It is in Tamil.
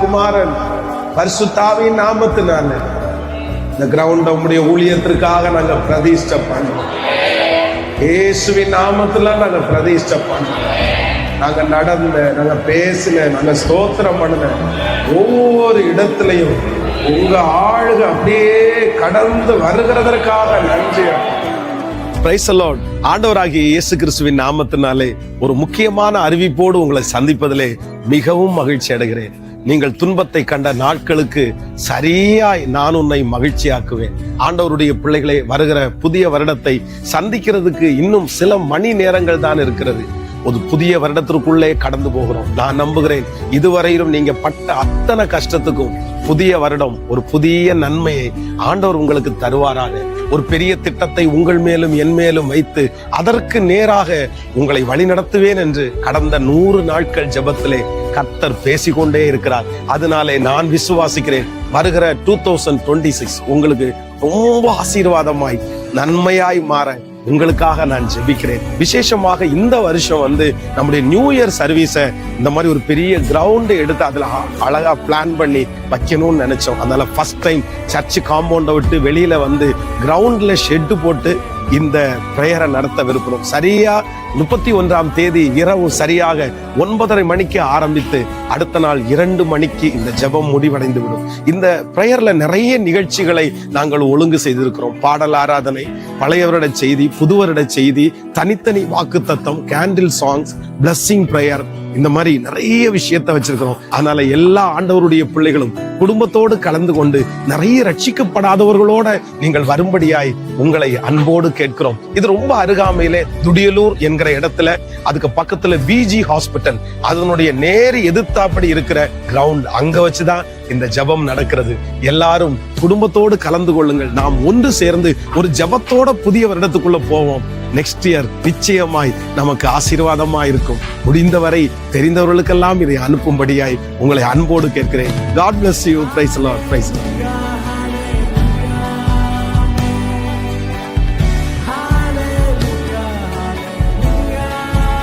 குமாரன் பரிசுத்தாவின் நாமத்தினால இந்த கிரவுண்ட உங்களுடைய ஊழியத்திற்காக நாங்க பிரதிஷ்டை பண்றோம். இயேசுவின் நாமத்துல நாங்க பிரதிஷ்டை பண்றோம். நாங்க நடந்த, நாங்க பேசின, நாங்க ஸ்தோத்திரம் பண்ணின ஒவ்வொரு இடத்துலையும் உங்க ஆளுக அப்படியே கடந்து வருகிறதற்காக நன்றி. Praise the Lord. ஆண்டவராகிய இயேசு கிறிஸ்துவின் நாமத்தினாலே ஒரு முக்கியமான அறிவிப்போடு உங்களை சந்திப்பதிலே மிகவும் மகிழ்ச்சி அடைகிறேன். நீங்கள் துன்பத்தை கண்ட நாட்களுக்கு சரியாய் நான் உன்னை மகிழ்ச்சியாக்குவேன். ஆண்டவருடைய பிள்ளைகளை, வருகிற புதிய வருடத்தை சந்திக்கிறதுக்கு இன்னும் சில மணி நேரங்கள் தான் இருக்கிறது. ஒரு புதிய வருடத்திற்குள்ளே கடந்து போகிறோம். நான் நம்புகிறேன் இதுவரையிலும் நீங்க பட்ட அத்தனை கஷ்டத்துக்கும் புதிய வருடம் ஒரு புதிய நன்மையை ஆண்டவர் உங்களுக்கு தருவாராக. ஒரு பெரிய திட்டத்தை உங்கள் மேலும் என் மேலும் வைத்து அதற்கு நேராக உங்களை வழிநடத்துவேன் என்று கடந்த 100 நாட்கள் ஜெபத்திலே கர்த்தர் பேசிக்கொண்டே இருக்கிறார். அதனாலே நான் விசுவாசிக்கிறேன் வருகிற 2026 உங்களுக்கு ரொம்ப ஆசீர்வாதமாய் நன்மையாய் மாற உங்களுக்காக நான் ஜெபிக்கிறேன். விசேஷமாக இந்த வருஷம் நம்முடைய நியூ இயர் சர்வீஸை இந்த மாதிரி ஒரு பெரிய கிரவுண்ட் எடுத்து அதுல அழகா பிளான் பண்ணி வைக்கணும்னு நினைச்சோம். அதனால ஃபர்ஸ்ட் டைம் சர்ச் காம்பவுண்டை விட்டு வெளியில கிரவுண்ட்ல ஷெட்டு போட்டு இந்த பிரேயரை நடத்த விரும்புகிறோம். சரியா 31ஆம் தேதி இரவு சரியாக 9:30 மணிக்கு ஆரம்பித்து அடுத்த நாள் 2 மணிக்கு இந்த ஜெபம் முடிவடைந்து விடும். இந்த பிரேயர்ல நிறைய நிகழ்ச்சிகளை நாங்கள் ஒழுங்கு செய்திருக்கிறோம். பாடல் ஆராதனை, பழைய வருட செய்தி, புது வருட செய்தி, தனித்தனி வாக்குத்தத்தம், கேண்டில் சாங்ஸ், பிளஸ்ஸிங் பிரேயர், இந்த மாதிரி நிறைய விஷயத்தை வச்சிருக்கிறோம். அதனால எல்லா ஆண்டவருடைய பிள்ளைகளும் குடும்பத்தோடு கலந்து கொண்டு நிறைய ரட்சிக்கப்படாதவர்களோட நீங்கள் வரும்படியாய் உங்களை அன்போடு கேட்கிறோம். இது ரொம்ப அருகாமையிலே துடியலூர் என்கிற இடத்துல, அதுக்கு பக்கத்துல பிஜி ஹாஸ்பிட்டல், அதனுடைய நேர் எதிர்த்தாப்படி இருக்கிற கிரவுண்ட், அங்க வச்சுதான் இந்த ஜெபம் நடக்கிறது. எல்லாரும் குடும்பத்தோடு கலந்து கொள்ளுங்கள். நாம் ஒன்று சேர்ந்து ஒரு ஜெபத்தோட புதிய வருடத்துக்குள்ள போவோம். நெக்ஸ்ட் இயர் நிச்சயமாய் நமக்கு ஆசீர்வாதமா இருக்கும். முடிந்தவரை தெரிந்தவர்களுக்கெல்லாம் இதை அனுப்பும்படியாய் உங்களை அன்போடு கேட்கிறேன். God bless you. Praise the Lord. Praise the Lord.